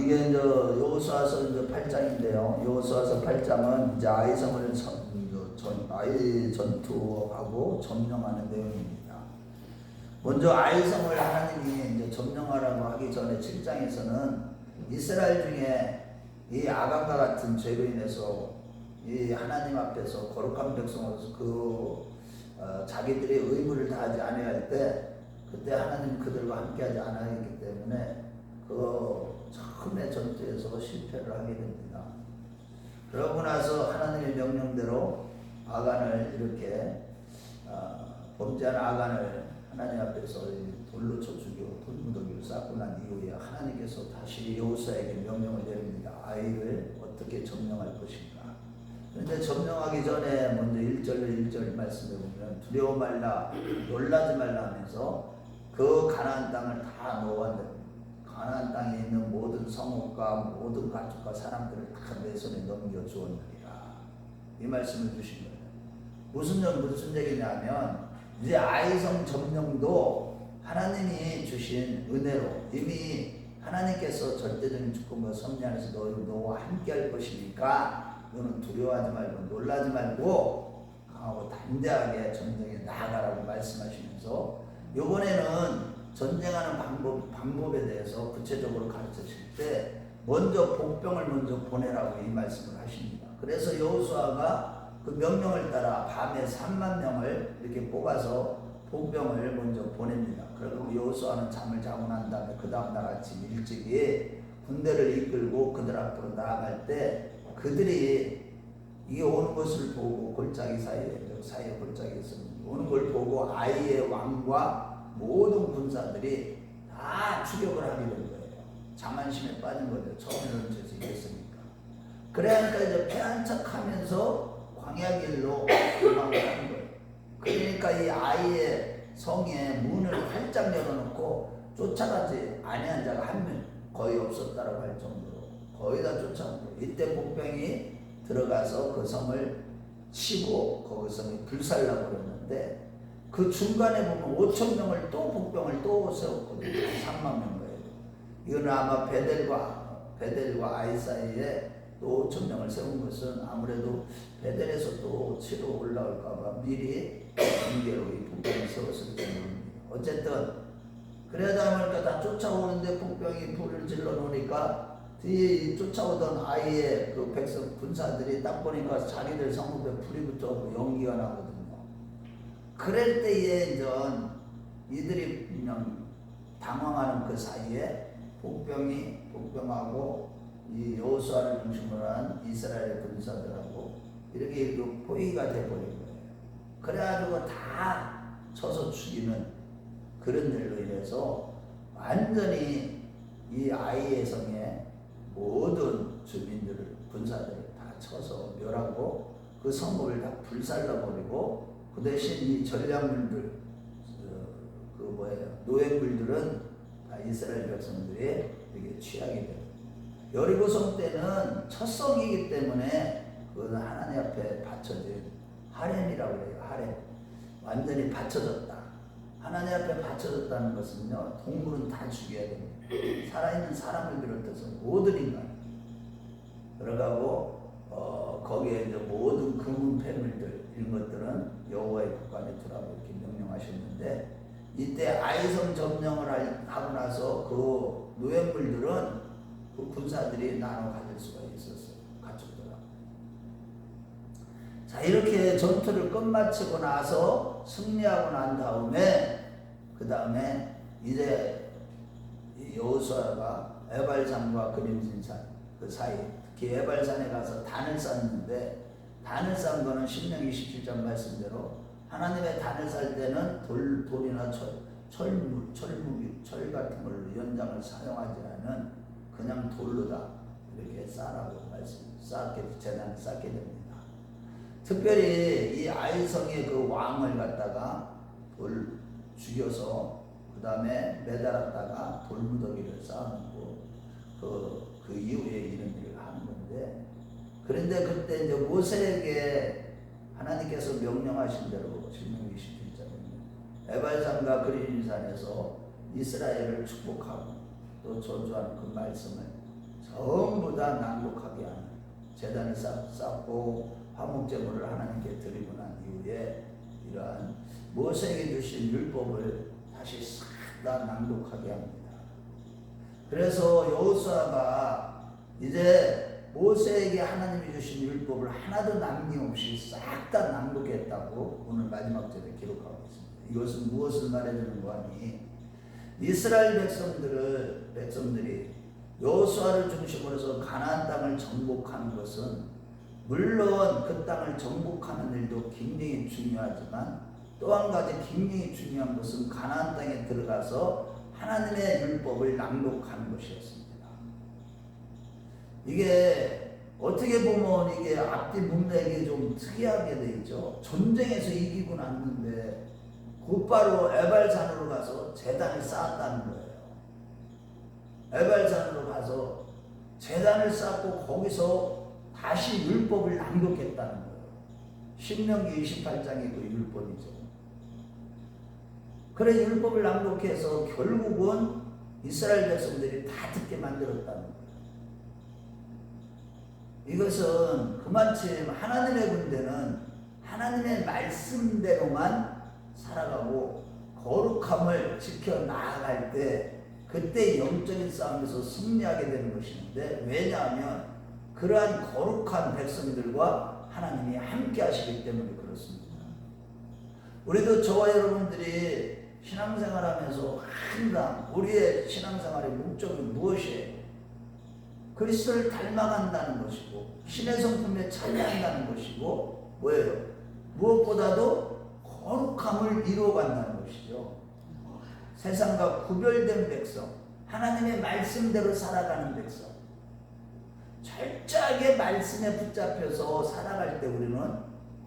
이게 이제 여호수아서 이제 8장인데요. 여호수아서 8장은 이제 아이성을 아이 전투하고 점령하는 내용입니다. 먼저 아이성을 하나님이 이제 점령하라고 하기 전에 7장에서는 이스라엘 중에 이 아간과 같은 죄로 인해서 이 하나님 앞에서 거룩한 백성으로서 자기들이 의무를 다하지 아니할 때 그때 하나님 그들과 함께하지 않았기 때문에 그 처음에 전투에서 실패를 하게 됩니다. 그러고 나서 하나님의 명령대로 아간을 이렇게 범죄한 아간을 하나님 앞에서 돌로 쳐 죽이고 돌무더기를 쌓고 난 이후에 하나님께서 다시 여호수아에게 명령을 내립니다. 아이를 어떻게 점령할 것인가. 그런데 점령하기 전에 먼저 1절 말씀에 보면 두려워 말라 놀라지 말라 하면서 그 가나안 땅을 다 놓았는데 가나안 땅에 있는 모든 성읍과 모든 가축과 사람들을 다 내 손에 넘겨주었느니라. 이 말씀을 주신 거예요. 무슨 얘기냐면 이제 아이성 점령도 하나님이 주신 은혜로 이미 하나님께서 절대적인 주권과 섭리 안에서 너와 함께 할 것이니까 너는 두려워하지 말고 놀라지 말고 강하고 담대하게 전쟁에 나아가라고 말씀하시면서 이번에는 전쟁하는 방법에 대해서 구체적으로 가르치실 때 먼저 복병을 먼저 보내라고 이 말씀을 하십니다. 그래서 여호수아가 그 명령을 따라 밤에 3만 명을 이렇게 뽑아서 복병을 먼저 보냅니다. 그리고 여호수아는 잠을 자고 난 다음에 그 다음 날 아침 일찍이 군대를 이끌고 그들 앞으로 나아갈 때 그들이 이게 오는 것을 보고 골짜기 사이에 골짜기에 오는 걸 보고 아이의 왕과 모든 군사들이 다 추격을 하게 된 거예요. 자만심에 빠진 거죠. 처음에는 죄수 이겼으니까. 그러니까 이제 패한 척 하면서 광야 길로 도망을 하는 거예요. 그러니까 이 아이의 성에 문을 활짝 열어놓고 쫓아가지 아니한 자가 한 명 거의 없었다라고 할 정도로 거의 다 쫓아간 거예요. 이때 복병이 들어가서 그 성을 치고 거기 성이 불살라고 그랬는데 그 중간에 보면 5천 명을 또 복병을 또 세웠거든요. 3만 명 거예요. 이거는 아마 베델과 아이 사이에 또 5천 명을 세운 것은 아무래도 베델에서 또 치러 올라올까봐 미리 경계로 이 복병을 세웠을 때입니다. 어쨌든 그러다 보니까 다 쫓아오는데 복병이 불을 질러 놓으니까 뒤에 쫓아오던 아이의 그 백성 군사들이 딱 보니까 자기들 성읍에 불이 붙어서 연기가 나거든요. 그럴 때에 이제 이들이 그냥 당황하는 그 사이에 복병하고 이 여호수아를 중심으로 한 이스라엘 군사들하고 이렇게 포위가 돼버린 거예요. 그래가지고 다 쳐서 죽이는 그런 일로 인해서 완전히 이 아이의 성에 모든 주민들을 군사들을 다 쳐서 멸하고 그 성읍을 다 불살라버리고 그 대신 이 전략물들 노획물들은 다 이스라엘 백성들이 이렇게 취하게 돼요. 여리고성 때는 첫 성이기 때문에 그것은 하나님 앞에 바쳐진 하렘이라고 해요. 하렘. 완전히 바쳐졌다. 하나님 앞에 바쳐졌다는 것은요, 동물은 다 죽여야 됩니다. 살아있는 사람을 비롯해서 모든 인간. 들어가고 거기에 이제 모든 금은 폐물들 이런 것들은 여호와의 국간에 두라고 이렇게 명령하셨는데 이때 아이성 점령을 하고 나서 그 노획물들은 그 군사들이 나눠 가질 수가 있었어요. 가축들하고. 자, 이렇게 전투를 끝마치고 나서 승리하고 난 다음에 그 다음에 이제 여호수아가 에발산과 그림진산 그 사이 특히 에발산에 가서 단을 쌓는데 단을 쌓은 거는 신명기 17장 말씀대로 하나님의 단을 쌓을 때는 돌이나 철 같은 걸 연장을 사용하지 않은 그냥 돌로다 이렇게 쌓으라고 재단을 쌓게 됩니다. 특별히 이 아이성의 그 왕을 갖다가 돌 죽여서 그 다음에 매달았다가 돌무더기를 쌓아놓고 그 이후에 이런 일을 하는 건데 그런데 그때 이제 모세에게 하나님께서 명령하신 대로 신명기 17장에 에발산과 그림산에서 이스라엘을 축복하고 또 저주하는 그 말씀을 전부 다 낭독하게 하는 제단을 쌓고 화목제물을 하나님께 드리고 난 이후에 이러한 모세에게 주신 율법을 다시 싹 다 낭독하게 합니다. 그래서 여호수아가 이제 모세에게 하나님이 주신 율법을 하나도 남김없이 싹 다 낭독했다고 오늘 마지막 절에 기록하고 있습니다. 이것은 무엇을 말해주는 거 아니? 이스라엘 백성들이 여호수아를 중심으로 해서 가나안 땅을 정복하는 것은 물론 그 땅을 정복하는 일도 굉장히 중요하지만 또 한 가지 굉장히 중요한 것은 가나안 땅에 들어가서 하나님의 율법을 낭독하는 것이었습니다. 이게 어떻게 보면 이게 앞뒤 문맥이 좀 특이하게 되어 있죠. 전쟁에서 이기고 났는데 곧바로 에발산으로 가서 제단을 쌓았다는 거예요. 에발산으로 가서 제단을 쌓고 거기서 다시 율법을 낭독했다는 거예요. 신명기 28장이 그 율법이죠. 그래 율법을 낭독해서 결국은 이스라엘 백성들이 다 듣게 만들었다는 거예요. 이것은 그만큼 하나님의 군대는 하나님의 말씀대로만 살아가고 거룩함을 지켜 나아갈 때 그때 영적인 싸움에서 승리하게 되는 것인데, 왜냐하면 그러한 거룩한 백성들과 하나님이 함께 하시기 때문에 그렇습니다. 우리도 저와 여러분들이 신앙생활하면서 항상 우리의 신앙생활의 목적이 무엇이에요? 그리스도를 닮아간다는 것이고 신의 성품에 참여한다는 것이고 뭐예요? 무엇보다도 거룩함을 이루어간다는 것이죠. 세상과 구별된 백성, 하나님의 말씀대로 살아가는 백성, 철저하게 말씀에 붙잡혀서 살아갈 때 우리는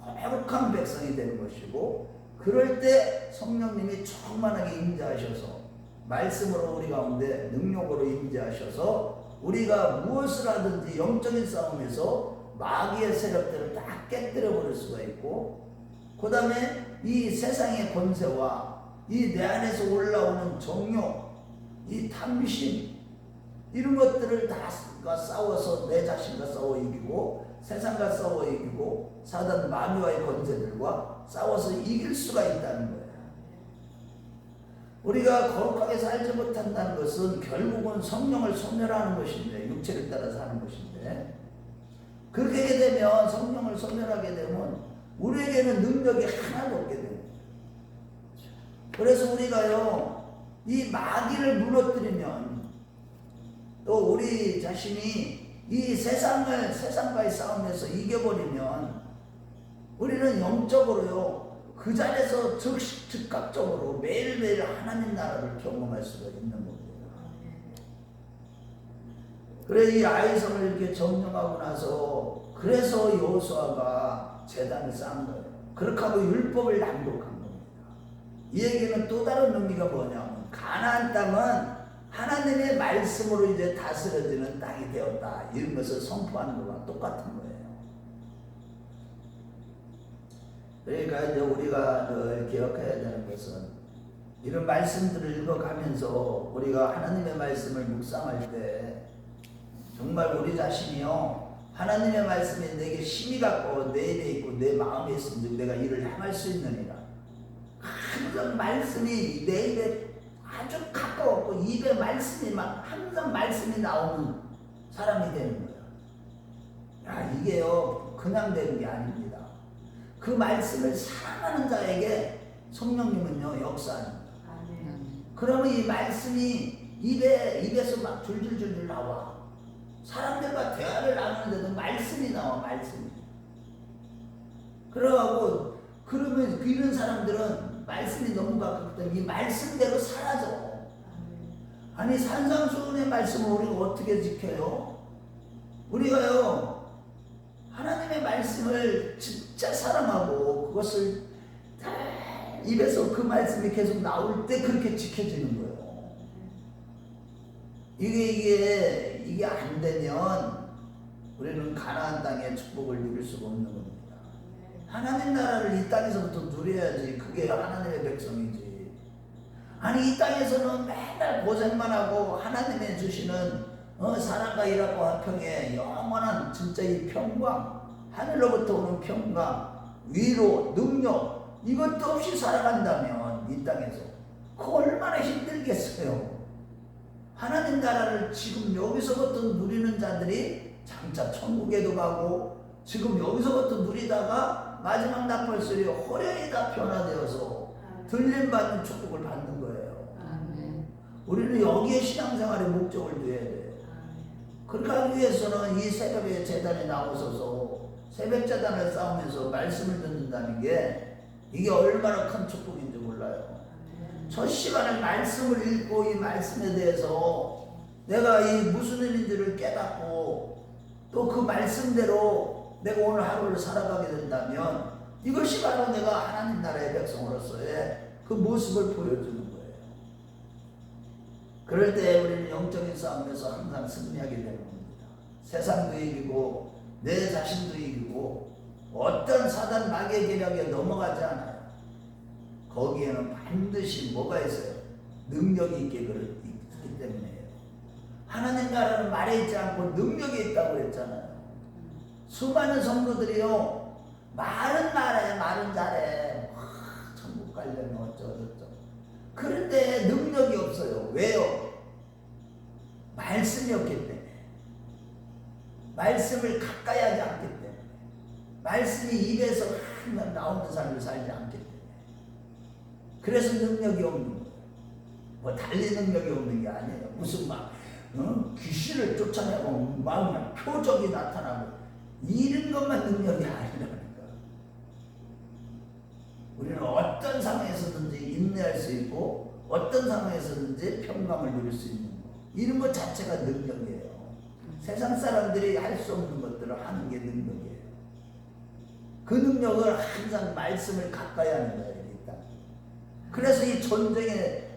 거룩한 백성이 되는 것이고, 그럴 때 성령님이 충만하게 임재하셔서 말씀으로 우리 가운데 능력으로 임재하셔서 우리가 무엇을 하든지 영적인 싸움에서 마귀의 세력들을 다 깨뜨려 버릴 수가 있고, 그 다음에 이 세상의 권세와 이 내 안에서 올라오는 정욕, 이 탐심, 이런 것들을 다 싸워서 내 자신과 싸워 이기고 세상과 싸워 이기고 사단 마귀와의 권세들과 싸워서 이길 수가 있다는 거예요. 우리가 거룩하게 살지 못한다는 것은 결국은 성령을 소멸하는 것인데, 육체를 따라 사는 것인데, 그렇게 되면 성령을 소멸하게 되면 우리에게는 능력이 하나도 없게 됩니다. 그래서 우리가요, 이 마귀를 무너뜨리면 또 우리 자신이 이 세상과의 싸움에서 이겨버리면 우리는 영적으로요, 그 자리에서 즉각적으로 매일매일 하나님 나라를 경험할 수가 있는 겁니다. 그래 이 아이성을 이렇게 점령하고 나서 그래서 여호수아가 제단을 쌓은 거예요. 그렇게 하고 율법을 낭독한 겁니다. 이 얘기는 또 다른 의미가 뭐냐면 가나안 땅은 하나님의 말씀으로 이제 다스려지는 땅이 되었다, 이런 것을 선포하는 것과 똑같은 거예요. 그러니까 이제 우리가 늘 기억해야 되는 것은 이런 말씀들을 읽어가면서 우리가 하나님의 말씀을 묵상할 때 정말 우리 자신이요, 하나님의 말씀이 내게 힘이 갖고 내 입에 있고 내 마음에 있으면 내가 이를 행할 수 있느니라. 항상 말씀이 내 입에 아주 가까웠고 입에 말씀이 막 항상 말씀이 나오는 사람이 되는 거야. 야, 이게요 그냥 되는 게 아닙니다. 그 말씀을 사랑하는 자에게 성령님은요 역사합니다. 그러면 이 말씀이 입에서 막 줄줄줄줄 나와. 사람들과 대화를 나누는데도 말씀이 나와, 말씀이. 그러고 그러면 이런 사람들은 말씀이 너무 가깝기 때문에 이 말씀대로 살아져. 아니 산상수훈의 말씀을 우리가 어떻게 지켜요? 우리가요 하나님의 말씀을 진짜 사랑하고 그것을 다 입에서 그 말씀이 계속 나올 때 그렇게 지켜지는 거예요. 이게 안 되면 우리는 가나안 땅의 축복을 누릴 수가 없는 겁니다. 하나님 나라를 이 땅에서부터 누려야지 그게 하나님의 백성이지. 아니 이 땅에서는 맨날 고생만 하고 하나님의 주시는 사람과 일하고 화평에 영원한 진짜 이 평강, 하늘로부터 오는 평강, 위로, 능력 이것도 없이 살아간다면 이 땅에서 그 얼마나 힘들겠어요. 하나님 나라를 지금 여기서부터 누리는 자들이 장차 천국에도 가고 지금 여기서부터 누리다가 마지막 나팔 소리에 호련히 다 변화되어서 들림받는 축복을 받는 거예요. 우리는 여기에 신앙생활의 목적을 두어야 돼요. 그렇게 하기 위해서는 이 새벽에 제단에 나오셔서 새벽 제단을 싸우면서 말씀을 듣는다는 게 이게 얼마나 큰 축복인지 몰라요. 첫 시간에 말씀을 읽고 이 말씀에 대해서 내가 이 무슨 일인지를 깨닫고 또 그 말씀대로 내가 오늘 하루를 살아가게 된다면 이것이 바로 내가 하나님 나라의 백성으로서의 그 모습을 보여주는 거예요. 그럴 때 우리는 영적인 싸움에서 항상 승리하게 되는 겁니다. 세상도 이기고 내 자신도 이기고 어떤 사단 마귀의 계략에 넘어가지 않아요. 거기에는 반드시 뭐가 있어요? 능력이 있기 때문에요. 하나님 나라는 말에 있지 않고 능력이 있다고 했잖아요. 수많은 성도들이요 말은 말해 말은 잘해 천국 가려면 어쩌고저쩌고 그런데 능력이 없어요. 왜요? 말씀이 없기 때문에 말씀을 가까이 하지 않기 때문에 말씀이 입에서 항상 나오는 삶을 살지 않기 때문에 그래서 능력이 없는 거예요. 뭐 달리 능력이 없는 게 아니에요. 무슨 막 귀신을 쫓아내고 막 표적이 나타나고 이런 것만 능력이 아니라니까. 우리는 어떤 상황에서든지 인내할 수 있고 어떤 상황에서든지 평강을 누릴 수 있는 것 이런 것 자체가 능력이에요. 세상 사람들이 할 수 없는 것들을 하는 게 능력이에요. 그 능력을 항상 말씀을 가까이 하는 거예요. 일단. 그래서 이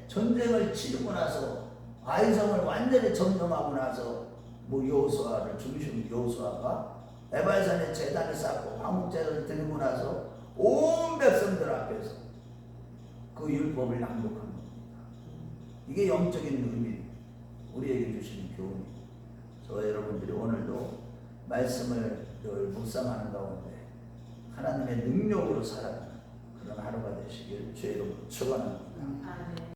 전쟁을 치르고 나서 아이성을 완전히 점령하고 나서 뭐 여호수아를 중심 여호수아가 에발산에 제단을 쌓고 화목제단을 드리고 나서 온 백성들 앞에서 그 율법을 낭독한 겁니다. 이게 영적인 의미, 우리에게 주시는 교훈입니다. 저 여러분들이 오늘도 말씀을 늘 묵상하는 가운데 하나님의 능력으로 살아가는 그런 하루가 되시길 주의 이름으로 축원합니다.